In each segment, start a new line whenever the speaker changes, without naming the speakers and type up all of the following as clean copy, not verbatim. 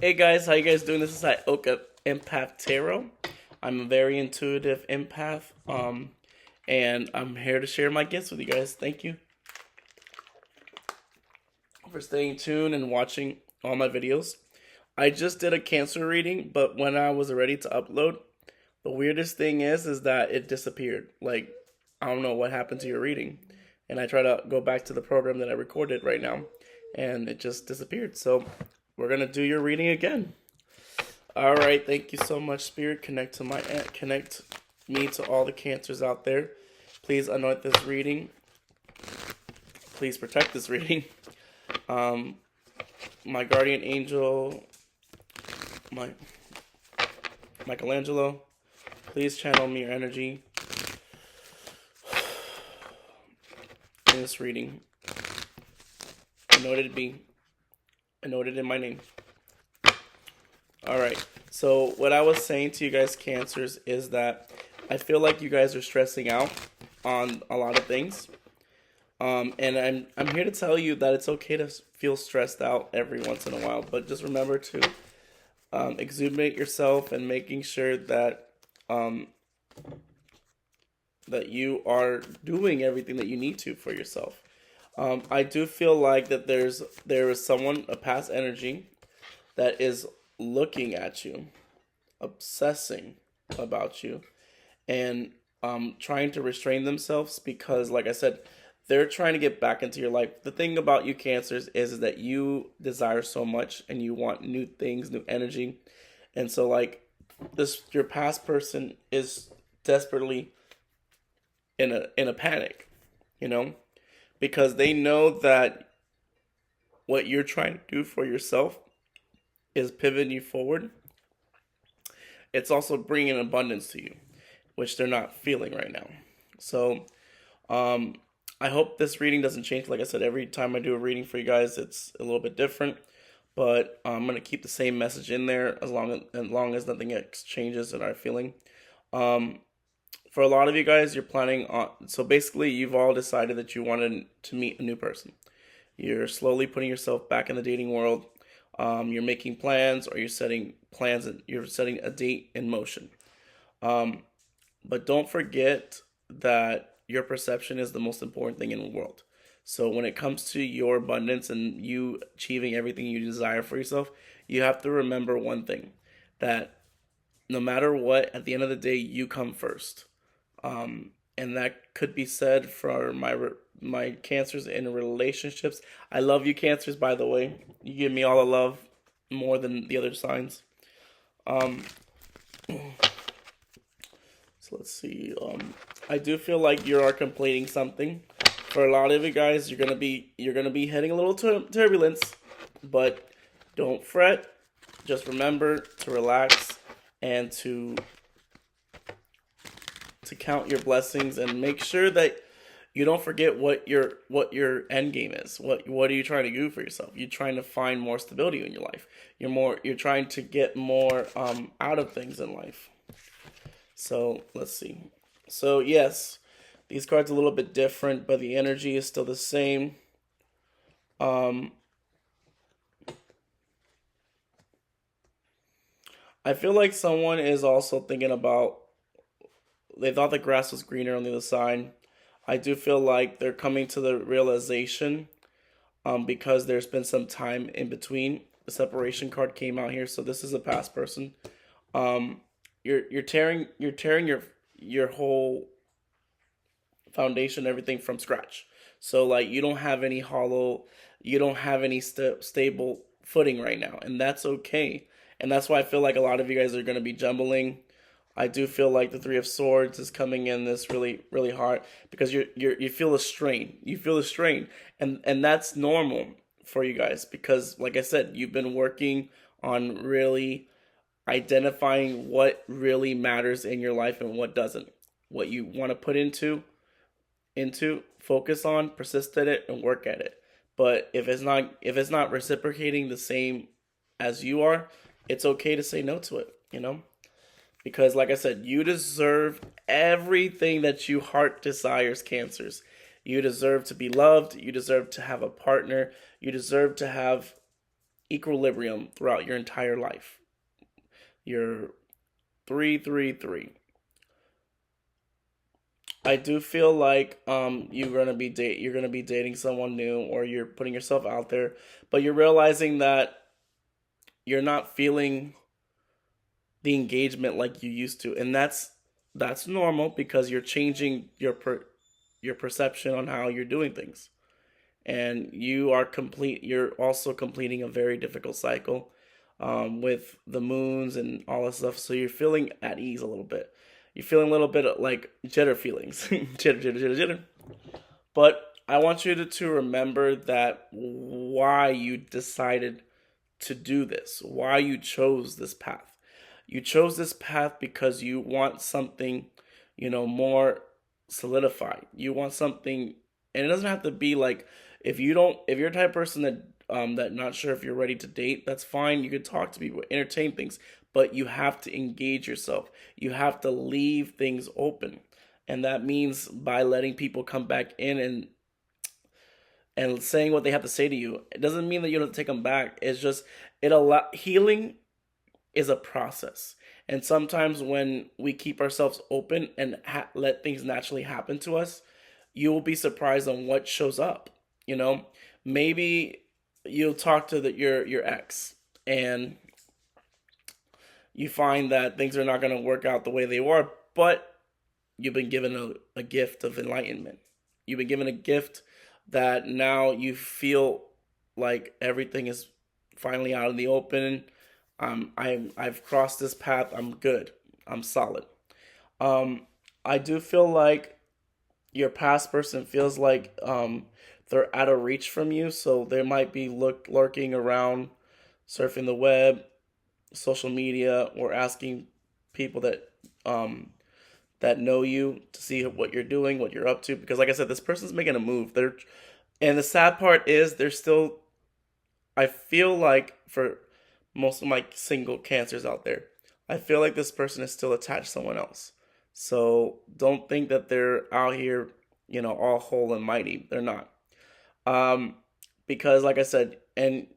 Hey guys, how you guys doing? This is Heyoka Empath Tarot. I'm a very intuitive empath, and I'm here to share my gifts with you guys. Thank you for staying tuned and watching all my videos. I just did a Cancer reading, but when I was ready to upload, the weirdest thing is that it disappeared. Like, I don't know what happened to your reading, and I try to go back to the program that I recorded right now, and it just disappeared. So we're gonna do your reading again. All right, thank you so much, Spirit. Connect me to all the Cancers out there. Please anoint this reading. Please protect this reading. My guardian angel, Angelo, please channel me your energy in this reading. Anointed it be. Anointed in my name. Alright, so what I was saying to you guys, Cancers, is that I feel like you guys are stressing out on a lot of things. And I'm here to tell you that it's okay to feel stressed out every once in a while, but just remember to exuberate yourself and making sure that that you are doing everything that you need to for yourself. I do feel like that there is someone, a past energy, that is looking at you, obsessing about you, and trying to restrain themselves because, like I said, they're trying to get back into your life. The thing about you, Cancers, is that you desire so much and you want new things, new energy. And so, like, your past person is desperately in a panic, you know, because they know that what you're trying to do for yourself is pivoting you forward. It's also bringing abundance to you, which they're not feeling right now. So, I hope this reading doesn't change. Like I said, every time I do a reading for you guys, it's a little bit different. But I'm going to keep the same message in there as long as nothing else changes in our feeling. For a lot of you guys, you're planning on... So basically, you've all decided that you wanted to meet a new person. You're slowly putting yourself back in the dating world. You're making plans, or you're setting plans, and you're setting a date in motion. But don't forget that your perception is the most important thing in the world. So when it comes to your abundance and you achieving everything you desire for yourself, you have to remember one thing, that no matter what, at the end of the day, you come first. And that could be said for my Cancers in relationships. I love you, Cancers, by the way. You give me all the love more than the other signs. So let's see. I do feel like you are completing something. For a lot of you guys, you're gonna be hitting a little turbulence, but don't fret. Just remember to relax and to count your blessings, and make sure that you don't forget what your end game is. What are you trying to do for yourself? You're trying to find more stability in your life. You're trying to get more out of things in life. So let's see. So yes, these cards are a little bit different, but the energy is still the same. I feel like someone is also thinking about, they thought the grass was greener on the other side. I do feel like they're coming to the realization because there's been some time in between. The separation card came out here, so this is a past person. You're tearing your whole foundation, everything from scratch. So like you don't have any stable footing right now, and that's okay. And that's why I feel like a lot of you guys are going to be jumbling. I do feel like the Three of Swords is coming in this really, really hard because you feel a strain. You feel a strain, and that's normal for you guys because, like I said, you've been working on really identifying what really matters in your life and what doesn't. What you want to put into focus on, persist at it, and work at it. But if it's not reciprocating the same as you are, it's okay to say no to it. You know. Because, like I said, you deserve everything that your heart desires, Cancers. You deserve to be loved. You deserve to have a partner. You deserve to have equilibrium throughout your entire life. You're 333. I do feel like you're gonna be dating someone new, or you're putting yourself out there, but you're realizing that you're not feeling the engagement like you used to, and that's normal because you're changing your perception on how you're doing things, and you're also completing a very difficult cycle, with the moons and all that stuff. So you're feeling at ease a little bit. You're feeling a little bit of like jitter feelings, jitter. But I want you to remember that why you decided to do this, why you chose this path. You chose this path because you want something, more solidified. You want something, and it doesn't have to be like, if you're the type of person that not sure if you're ready to date, that's fine. You could talk to people, entertain things, but you have to engage yourself. You have to leave things open, and that means by letting people come back in and saying what they have to say to you. It doesn't mean that you don't take them back. It's just healing is a process. And sometimes when we keep ourselves open and let things naturally happen to us, you will be surprised on what shows up. Maybe you'll talk to your ex, and you find that things are not going to work out the way they were, but you've been given a gift of enlightenment. You've been given a gift that now you feel like everything is finally out in the open. I've crossed this path. I'm good. I'm solid. I do feel like your past person feels like they're out of reach from you, so they might be lurking around, surfing the web, social media, or asking people that know you to see what you're doing, what you're up to. Because, like I said, this person's making a move. And the sad part is they're still. I feel like for most of my single cancers out there, I feel like this person is still attached to someone else. So don't think that they're out here, all whole and mighty. They're not. Because like I said, and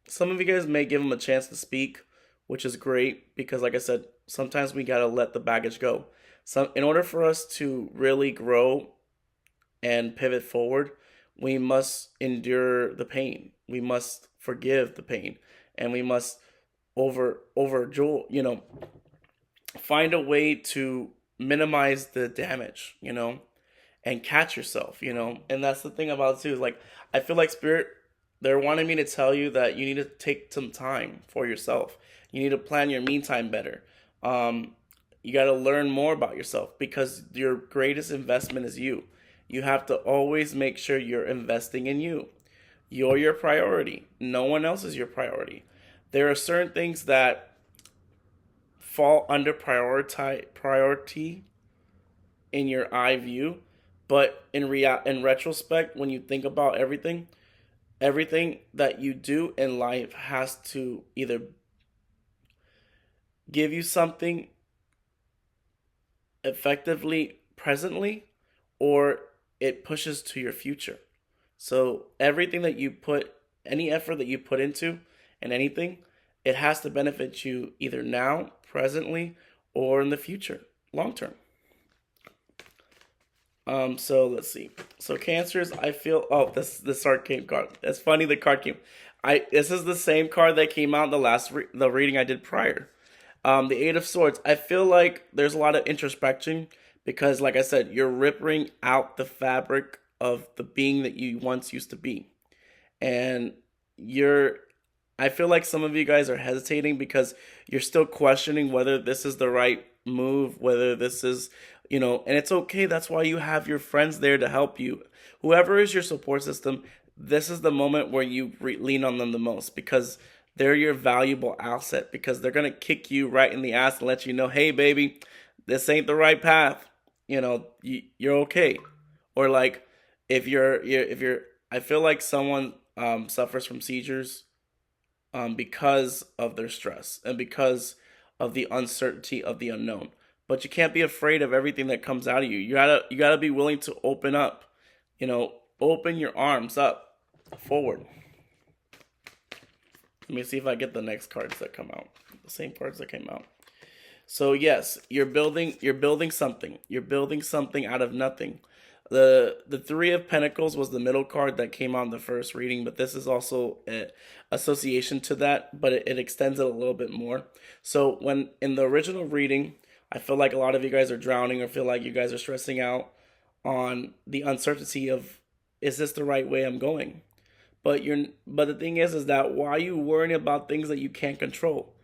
some of you guys may give them a chance to speak, which is great because like I said, sometimes we gotta let the baggage go. So in order for us to really grow and pivot forward, we must endure the pain. We must forgive the pain, and we must find a way to minimize the damage, and catch yourself, And that's the thing about it too, is like, I feel like Spirit, they're wanting me to tell you that you need to take some time for yourself. You need to plan your me time better. You got to learn more about yourself because your greatest investment is you. You have to always make sure you're investing in you. You're your priority. No one else is your priority. There are certain things that fall under priority in your eye view, but in retrospect, when you think about everything that you do in life has to either give you something effectively presently, or it pushes to your future. So everything that you put, any effort that you put into and anything, it has to benefit you either now, presently, or in the future, long term. So let's see. So Cancers, I feel. Oh, this card. That's funny. The card came. This is the same card that came out in the reading I did prior. The Eight of Swords. I feel like there's a lot of introspection because, like I said, you're ripping out the fabric of the being that you once used to be, and I feel like some of you guys are hesitating because you're still questioning whether this is the right move, whether this is, and it's okay. That's why you have your friends there to help you. Whoever is your support system, this is the moment where you lean on them the most because they're your valuable asset, because they're going to kick you right in the ass and let you know, hey, baby, this ain't the right path. You're okay. Or like if you're, I feel like someone suffers from seizures because of their stress and because of the uncertainty of the unknown. But you can't be afraid of everything that comes out of you. You gotta be willing to open up. Open your arms up forward. Let me see if I get the next cards that come out. The same cards that came out. So yes, you're building something. You're building something out of nothing. The Three of Pentacles was the middle card that came out in the first reading, but this is also an association to that, but it extends it a little bit more. So when in the original reading, I feel like a lot of you guys are drowning or feel like you guys are stressing out on the uncertainty of, is this the right way I'm going? But the thing is that why are you worrying about things that you can't control?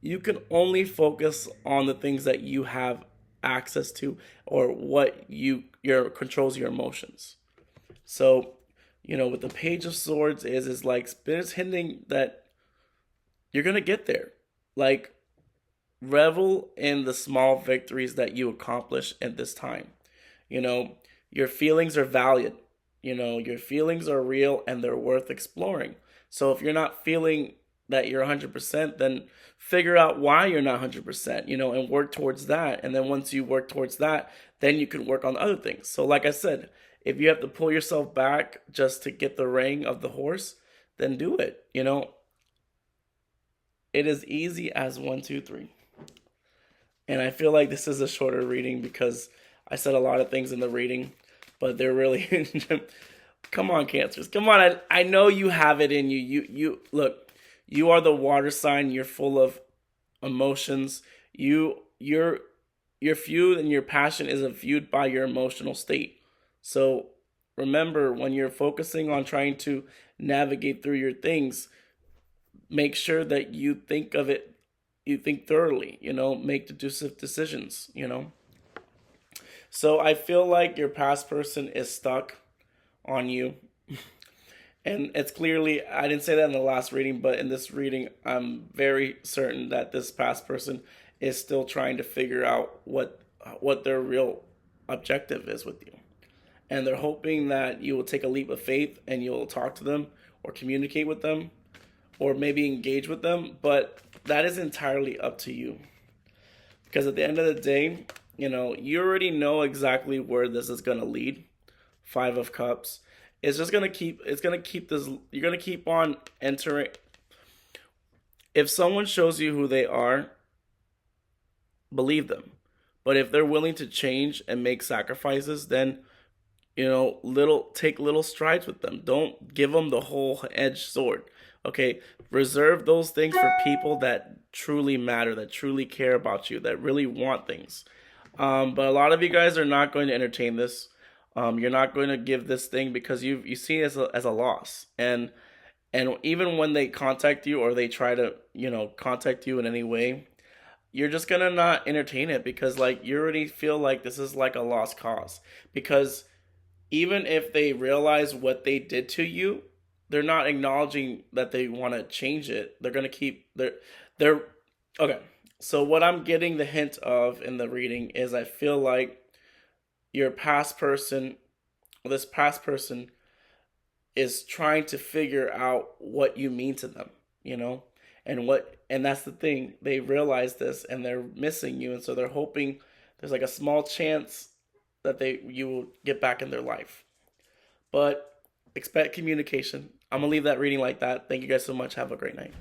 You can only focus on the things that you have access to, or what your controls your emotions. So, with the Page of Swords is like Spirit's hinting that you're gonna get there. Like, revel in the small victories that you accomplish at this time. Your feelings are valid. Your feelings are real and they're worth exploring. So if you're not feeling that you're 100%, then figure out why you're not 100%, and work towards that. And then once you work towards that, then you can work on other things. So like I said, if you have to pull yourself back just to get the rein of the horse, then do it. It is easy as 1, 2, 3. And I feel like this is a shorter reading because I said a lot of things in the reading, but they're really, come on, Cancers. Come on. I know you have it in you. You look, you are the water sign. You're full of emotions. Your fueled and your passion is fueled by your emotional state. So remember, when you're focusing on trying to navigate through your things, make sure that you think of it. You think thoroughly. Make deductive decisions. So I feel like your past person is stuck on you. And it's clearly, I didn't say that in the last reading, but in this reading, I'm very certain that this past person is still trying to figure out what their real objective is with you. And they're hoping that you will take a leap of faith and you'll talk to them or communicate with them or maybe engage with them. But that is entirely up to you. Because at the end of the day, you already know exactly where this is going to lead. 5 of Cups. It's just going to keep this, you're going to keep on entering. If someone shows you who they are, believe them. But if they're willing to change and make sacrifices, then, take little strides with them. Don't give them the whole edged sword. Okay, reserve those things for people that truly matter, that truly care about you, that really want things. But a lot of you guys are not going to entertain this. You're not going to give this thing because you see it as a loss. And even when they contact you or they try to, contact you in any way, you're just going to not entertain it because you already feel like this is like a lost cause. Because even if they realize what they did to you, they're not acknowledging that they want to change it. They're going to keep they're okay. So what I'm getting the hint of in the reading is I feel like your past person, this past person is trying to figure out what you mean to them, and that's the thing. They realize this and they're missing you, and so they're hoping there's like a small chance that you will get back in their life. But expect communication. I'm going to leave that reading like that. Thank you guys so much. Have a great night.